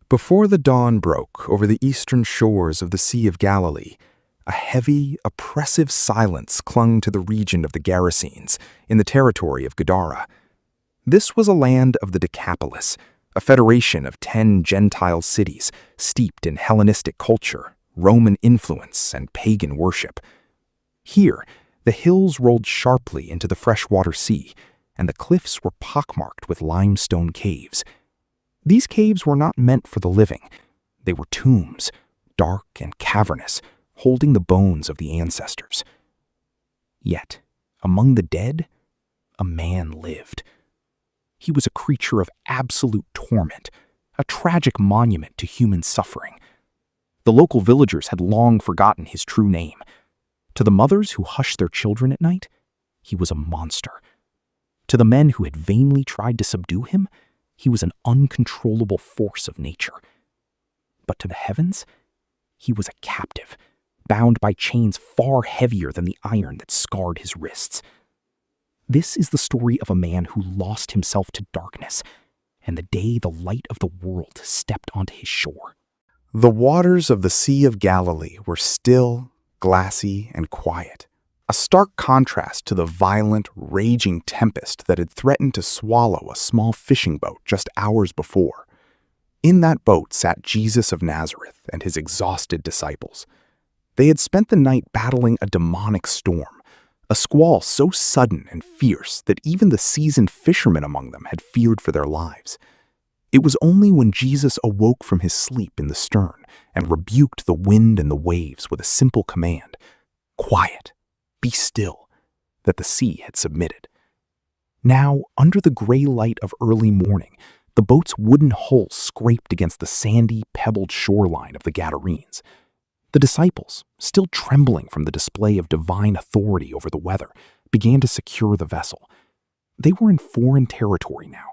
Before the dawn broke over the eastern shores of the Sea of Galilee, a heavy, oppressive silence clung to the region of the Gerasenes in the territory of Gadara. This was a land of the Decapolis, a federation of 10 Gentile cities steeped in Hellenistic culture, Roman influence, and pagan worship. Here, the hills rolled sharply into the freshwater sea, and the cliffs were pockmarked with limestone caves. These caves were not meant for the living. They were tombs, dark and cavernous, holding the bones of the ancestors. Yet, among the dead, a man lived. He was a creature of absolute torment, a tragic monument to human suffering. The local villagers had long forgotten his true name. To the mothers who hushed their children at night, he was a monster. To the men who had vainly tried to subdue him, he was an uncontrollable force of nature. But to the heavens, he was a captive, bound by chains far heavier than the iron that scarred his wrists. This is the story of a man who lost himself to darkness, and the day the light of the world stepped onto his shore. The waters of the Sea of Galilee were still, glassy, and quiet, a stark contrast to the violent, raging tempest that had threatened to swallow a small fishing boat just hours before. In that boat sat Jesus of Nazareth and his exhausted disciples. They had spent the night battling a demonic storm, a squall so sudden and fierce that even the seasoned fishermen among them had feared for their lives. It was only when Jesus awoke from his sleep in the stern and rebuked the wind and the waves with a simple command, "Quiet, be still," that the sea had submitted. Now, under the gray light of early morning, the boat's wooden hull scraped against the sandy, pebbled shoreline of the Gadarenes. The disciples, still trembling from the display of divine authority over the weather, began to secure the vessel. They were in foreign territory now.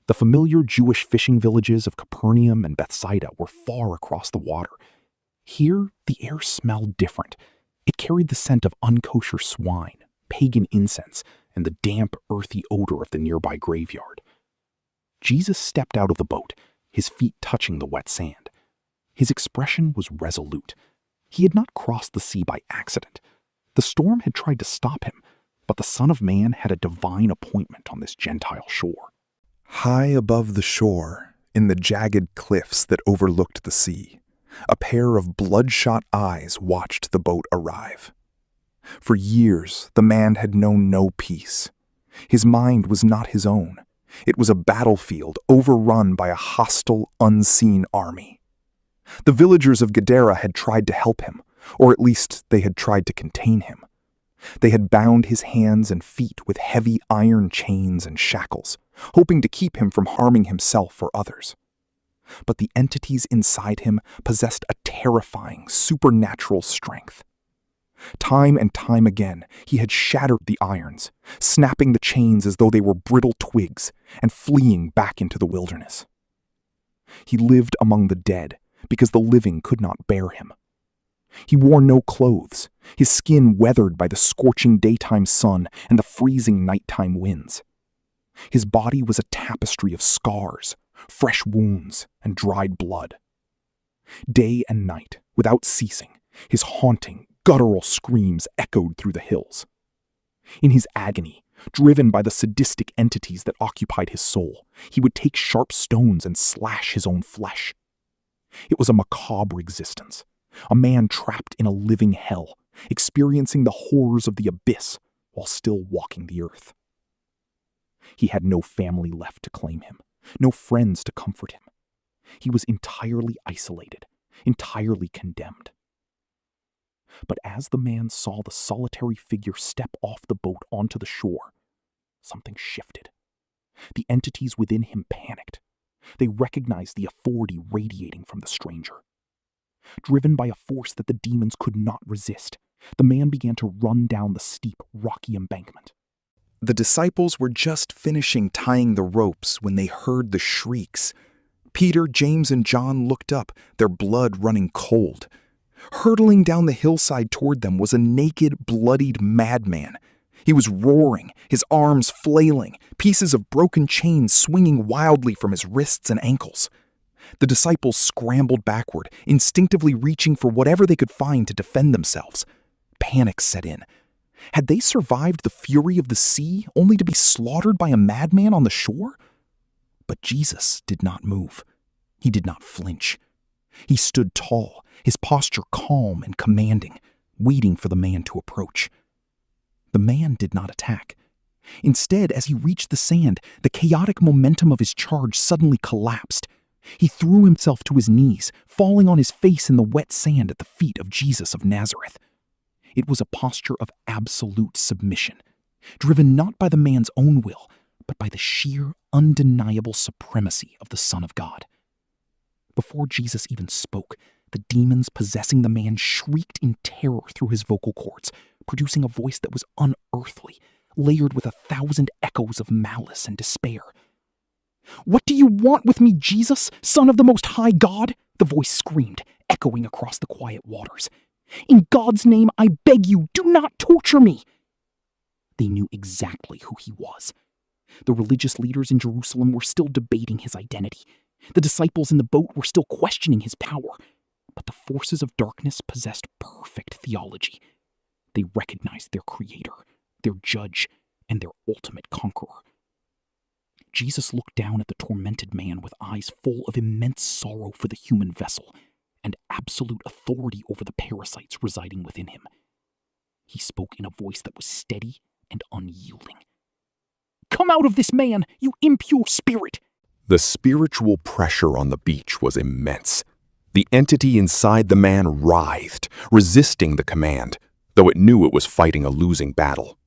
The familiar Jewish fishing villages of Capernaum and Bethsaida were far across the water. Here, the air smelled different. It carried the scent of unkosher swine, pagan incense, and the damp, earthy odor of the nearby graveyard. Jesus stepped out of the boat, his feet touching the wet sand. His expression was resolute. He had not crossed the sea by accident. The storm had tried to stop him, but the Son of Man had a divine appointment on this Gentile shore. High above the shore, in the jagged cliffs that overlooked the sea, a pair of bloodshot eyes watched the boat arrive. For years, the man had known no peace. His mind was not his own. It was a battlefield overrun by a hostile, unseen army. The villagers of Gadara had tried to help him, or at least they had tried to contain him. They had bound his hands and feet with heavy iron chains and shackles, hoping to keep him from harming himself or others. But the entities inside him possessed a terrifying, supernatural strength. Time and time again, he had shattered the irons, snapping the chains as though they were brittle twigs, and fleeing back into the wilderness. He lived among the dead because the living could not bear him. He wore no clothes, his skin weathered by the scorching daytime sun and the freezing nighttime winds. His body was a tapestry of scars, fresh wounds, and dried blood. Day and night, without ceasing, his haunting, guttural screams echoed through the hills. In his agony, driven by the sadistic entities that occupied his soul, he would take sharp stones and slash his own flesh. It was a macabre existence, a man trapped in a living hell, experiencing the horrors of the abyss while still walking the earth. He had no family left to claim him, no friends to comfort him. He was entirely isolated, entirely condemned. But as the man saw the solitary figure step off the boat onto the shore, something shifted. The entities within him panicked. They recognized the authority radiating from the stranger. Driven by a force that the demons could not resist, the man began to run down the steep, rocky embankment. The disciples were just finishing tying the ropes when they heard the shrieks. Peter, James, and John looked up, their blood running cold. Hurtling down the hillside toward them was a naked, bloodied madman. He was roaring, his arms flailing, pieces of broken chains swinging wildly from his wrists and ankles. The disciples scrambled backward, instinctively reaching for whatever they could find to defend themselves. Panic set in. Had they survived the fury of the sea only to be slaughtered by a madman on the shore? But Jesus did not move. He did not flinch. He stood tall, his posture calm and commanding, waiting for the man to approach. The man did not attack. Instead, as he reached the sand, the chaotic momentum of his charge suddenly collapsed. He threw himself to his knees, falling on his face in the wet sand at the feet of Jesus of Nazareth. It was a posture of absolute submission, driven not by the man's own will, but by the sheer, undeniable supremacy of the Son of God. Before Jesus even spoke, the demons possessing the man shrieked in terror through his vocal cords, producing a voice that was unearthly, layered with 1,000 echoes of malice and despair. "What do you want with me, Jesus, Son of the Most High God?" the voice screamed, echoing across the quiet waters. "In God's name, I beg you, do not torture me!" They knew exactly who he was. The religious leaders in Jerusalem were still debating his identity. The disciples in the boat were still questioning his power. But the forces of darkness possessed perfect theology. They recognized their creator, their judge, and their ultimate conqueror. Jesus looked down at the tormented man with eyes full of immense sorrow for the human vessel and absolute authority over the parasites residing within him. He spoke in a voice that was steady and unyielding. "Come out of this man, you impure spirit!" The spiritual pressure on the beach was immense. The entity inside the man writhed, resisting the command, though it knew it was fighting a losing battle.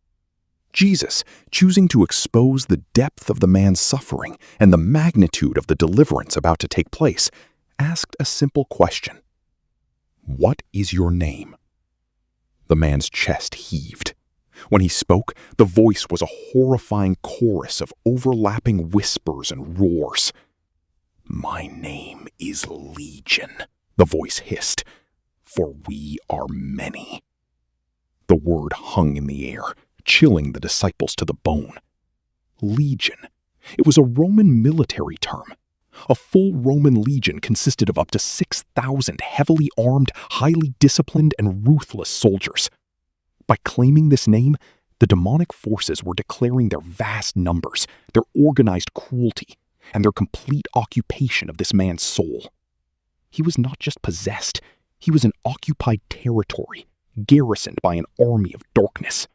Jesus, choosing to expose the depth of the man's suffering and the magnitude of the deliverance about to take place, asked a simple question. "What is your name?" The man's chest heaved. When he spoke, the voice was a horrifying chorus of overlapping whispers and roars. "My name is Legion," the voice hissed, "for we are many." The word hung in the air, chilling the disciples to the bone. Legion. It was a Roman military term. A full Roman legion consisted of up to 6,000 heavily armed, highly disciplined, and ruthless soldiers. By claiming this name, the demonic forces were declaring their vast numbers, their organized cruelty, and their complete occupation of this man's soul. He was not just possessed, he was an occupied territory, garrisoned by an army of darkness.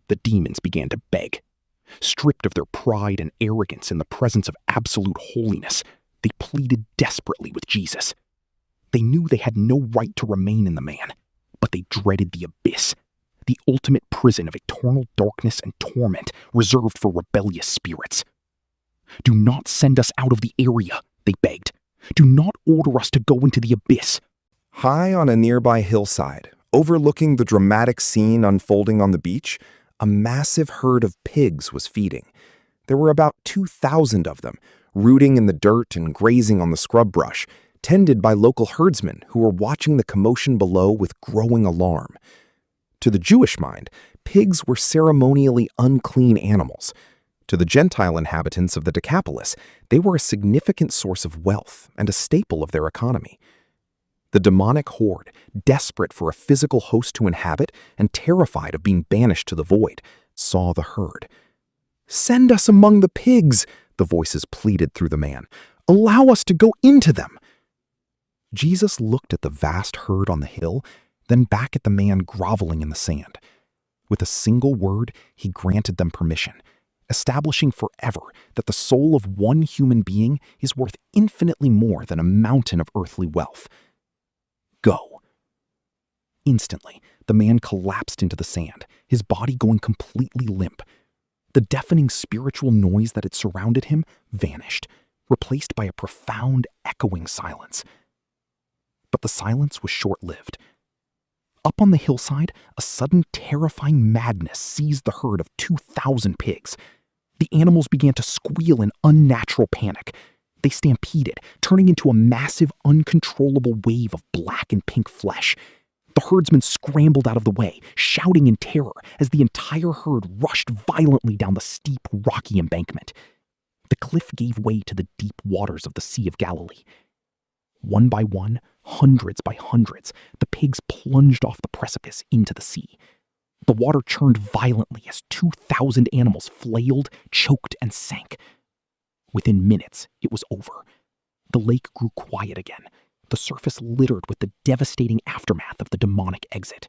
The demons began to beg. Stripped of their pride and arrogance in the presence of absolute holiness, they pleaded desperately with Jesus. They knew they had no right to remain in the man, but they dreaded the abyss, the ultimate prison of eternal darkness and torment reserved for rebellious spirits. "Do not send us out of the area," they begged. "Do not order us to go into the abyss." High on a nearby hillside, overlooking the dramatic scene unfolding on the beach, a massive herd of pigs was feeding. There were about 2,000 of them, rooting in the dirt and grazing on the scrub brush, tended by local herdsmen who were watching the commotion below with growing alarm. To the Jewish mind, pigs were ceremonially unclean animals. To the Gentile inhabitants of the Decapolis, they were a significant source of wealth and a staple of their economy. The demonic horde, desperate for a physical host to inhabit and terrified of being banished to the void, saw the herd. "Send us among the pigs," the voices pleaded through the man. "Allow us to go into them." Jesus looked at the vast herd on the hill, then back at the man groveling in the sand. With a single word, he granted them permission, establishing forever that the soul of one human being is worth infinitely more than a mountain of earthly wealth. "Go." Instantly, the man collapsed into the sand, his body going completely limp. The deafening spiritual noise that had surrounded him vanished, replaced by a profound, echoing silence. But the silence was short-lived. Up on the hillside, a sudden terrifying madness seized the herd of 2,000 pigs. The animals began to squeal in unnatural panic. They stampeded, turning into a massive, uncontrollable wave of black and pink flesh. The herdsmen scrambled out of the way, shouting in terror as the entire herd rushed violently down the steep, rocky embankment. the cliff gave way to the deep waters of the Sea of Galilee. One by one, hundreds by hundreds, the pigs plunged off the precipice into the sea. The water churned violently as 2,000 animals flailed, choked, and sank. Within minutes, it was over. The lake grew quiet again, the surface littered with the devastating aftermath of the demonic exit.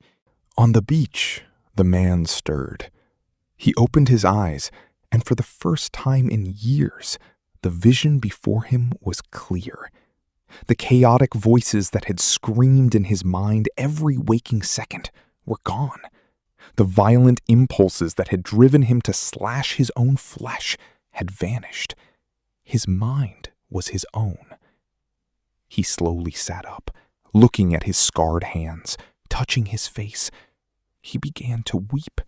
On the beach, the man stirred. He opened his eyes, and for the first time in years, the vision before him was clear. The chaotic voices that had screamed in his mind every waking second were gone. The violent impulses that had driven him to slash his own flesh had vanished. His mind was his own. He slowly sat up, looking at his scarred hands, touching his face. He began to weep,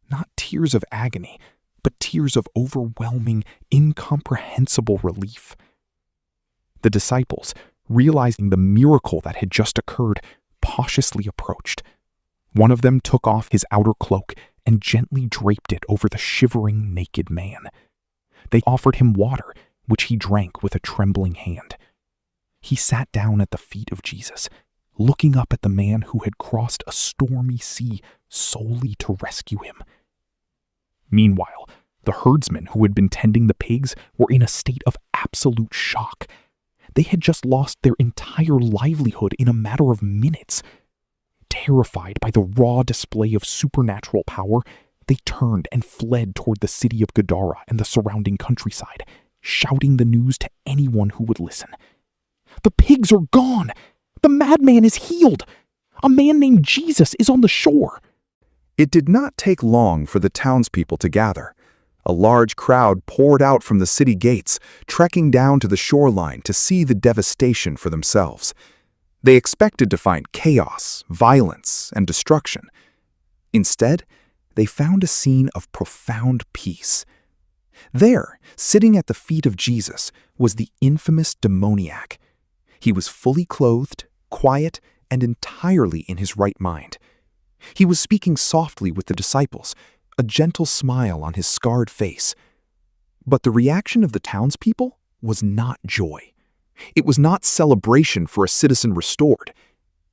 not tears of agony, but tears of overwhelming, incomprehensible relief. The disciples, realizing the miracle that had just occurred, cautiously approached. One of them took off his outer cloak and gently draped it over the shivering, naked man. They offered him water, which he drank with a trembling hand. He sat down at the feet of Jesus, looking up at the man who had crossed a stormy sea solely to rescue him. Meanwhile, the herdsmen who had been tending the pigs were in a state of absolute shock. They had just lost their entire livelihood in a matter of minutes. Terrified by the raw display of supernatural power, they turned and fled toward the city of Gadara and the surrounding countryside, shouting the news to anyone who would listen. "The pigs are gone! The madman is healed! A man named Jesus is on the shore!" It did not take long for the townspeople to gather. A large crowd poured out from the city gates, trekking down to the shoreline to see the devastation for themselves. They expected to find chaos, violence, and destruction. Instead, they found a scene of profound peace. There, sitting at the feet of Jesus, was the infamous Demoniac. He was fully clothed, quiet, and entirely in his right mind. He was speaking softly with the disciples, a gentle smile on his scarred face. But the reaction of the townspeople was not joy. It was not celebration for a citizen restored.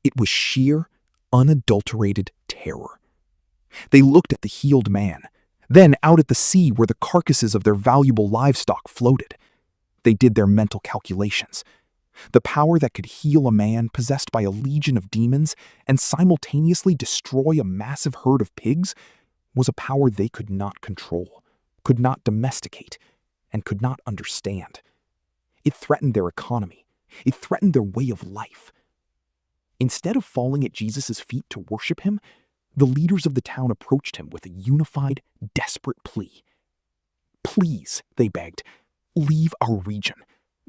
It was sheer, unadulterated terror. They looked at the healed man, then out at the sea where the carcasses of their valuable livestock floated. They did their mental calculations. The power that could heal a man possessed by a legion of demons and simultaneously destroy a massive herd of pigs was a power they could not control, could not domesticate, and could not understand. It threatened their economy. It threatened their way of life. Instead of falling at Jesus' feet to worship him, the leaders of the town approached him with a unified, desperate plea. "Please," they begged, "leave our region.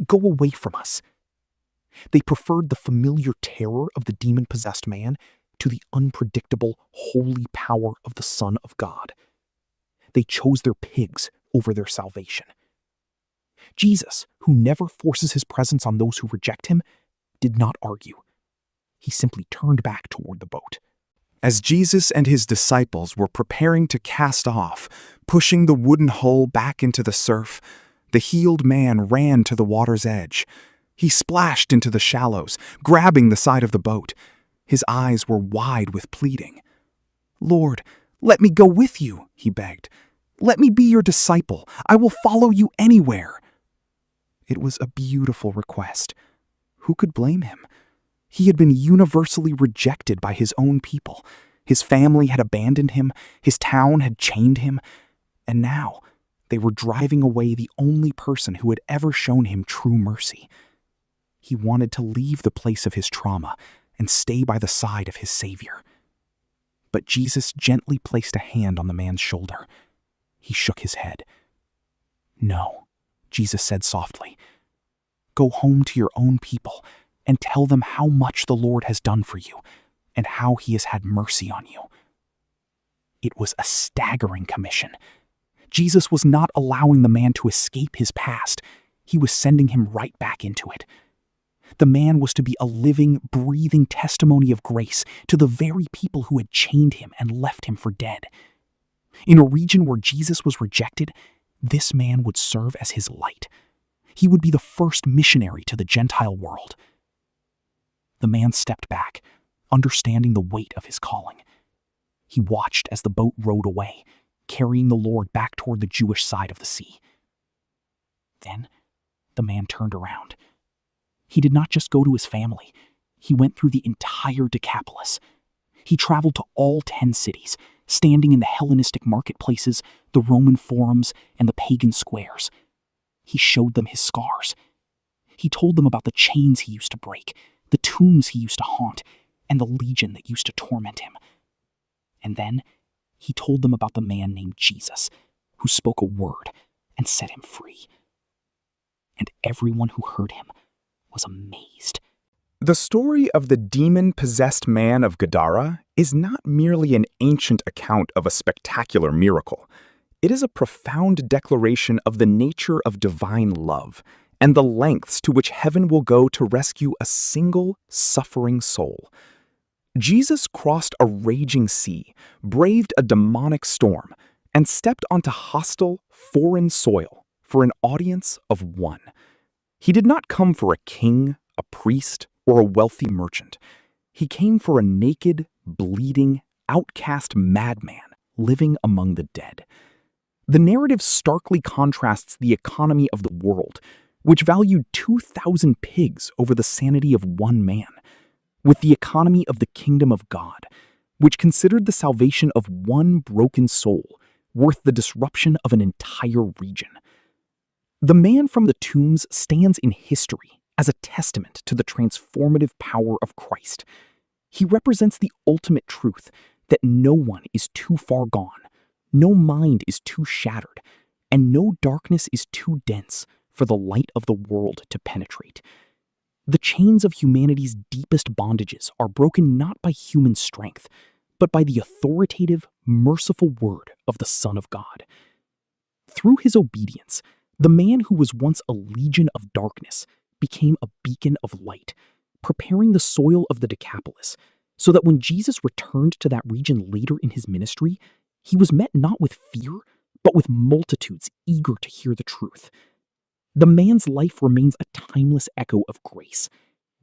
Go away from us." They preferred the familiar terror of the demon-possessed man to the unpredictable, holy power of the Son of God. They chose their pigs over their salvation. Jesus, who never forces his presence on those who reject him, did not argue. He simply turned back toward the boat. As Jesus and his disciples were preparing to cast off, pushing the wooden hull back into the surf, the healed man ran to the water's edge. He splashed into the shallows, grabbing the side of the boat. His eyes were wide with pleading. "Lord, let me go with you," he begged. "Let me be your disciple. I will follow you anywhere." It was a beautiful request. Who could blame him? He had been universally rejected by his own people. His family had abandoned him. His town had chained him. And now they were driving away the only person who had ever shown him true mercy. He wanted to leave the place of his trauma and stay by the side of his Savior. But Jesus gently placed a hand on the man's shoulder. He shook his head. "No," Jesus said softly. "Go home to your own people and tell them how much the Lord has done for you and how he has had mercy on you." It was a staggering commission. Jesus was not allowing the man to escape his past. He was sending him right back into it. The man was to be a living, breathing testimony of grace to the very people who had chained him and left him for dead. In a region where Jesus was rejected, This man would serve as his light. He would be the first missionary to the Gentile world. The man stepped back, understanding the weight of his calling. He watched as the boat rowed away, carrying the Lord back toward the Jewish side of the sea. Then, the man turned around. He did not just go to his family. He went through the entire Decapolis. He traveled to all 10 cities, standing in the Hellenistic marketplaces, the Roman forums, and the pagan squares. He showed them his scars. He told them about the chains he used to break, the tombs he used to haunt, and the legion that used to torment him. And then he told them about the man named Jesus, who spoke a word and set him free. And everyone who heard him was amazed. The story of the demon-possessed man of Gadara is not merely an ancient account of a spectacular miracle. It is a profound declaration of the nature of divine love and the lengths to which heaven will go to rescue a single suffering soul. Jesus crossed a raging sea, braved a demonic storm, and stepped onto hostile, foreign soil for an audience of one. He did not come for a king, a priest, or a wealthy merchant. He came for a naked, bleeding, outcast madman living among the dead. The narrative starkly contrasts the economy of the world, which valued 2,000 pigs over the sanity of one man, with the economy of the kingdom of God, which considered the salvation of one broken soul worth the disruption of an entire region. The man from the tombs stands in history as a testament to the transformative power of Christ. He represents the ultimate truth that no one is too far gone, no mind is too shattered, and no darkness is too dense for the light of the world to penetrate. The chains of humanity's deepest bondages are broken not by human strength, but by the authoritative, merciful word of the Son of God. Through his obedience, the man who was once a legion of darkness became a beacon of light, preparing the soil of the Decapolis, so that when Jesus returned to that region later in his ministry, he was met not with fear, but with multitudes eager to hear the truth. The man's life remains a timeless echo of grace.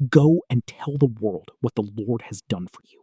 Go and tell the world what the Lord has done for you.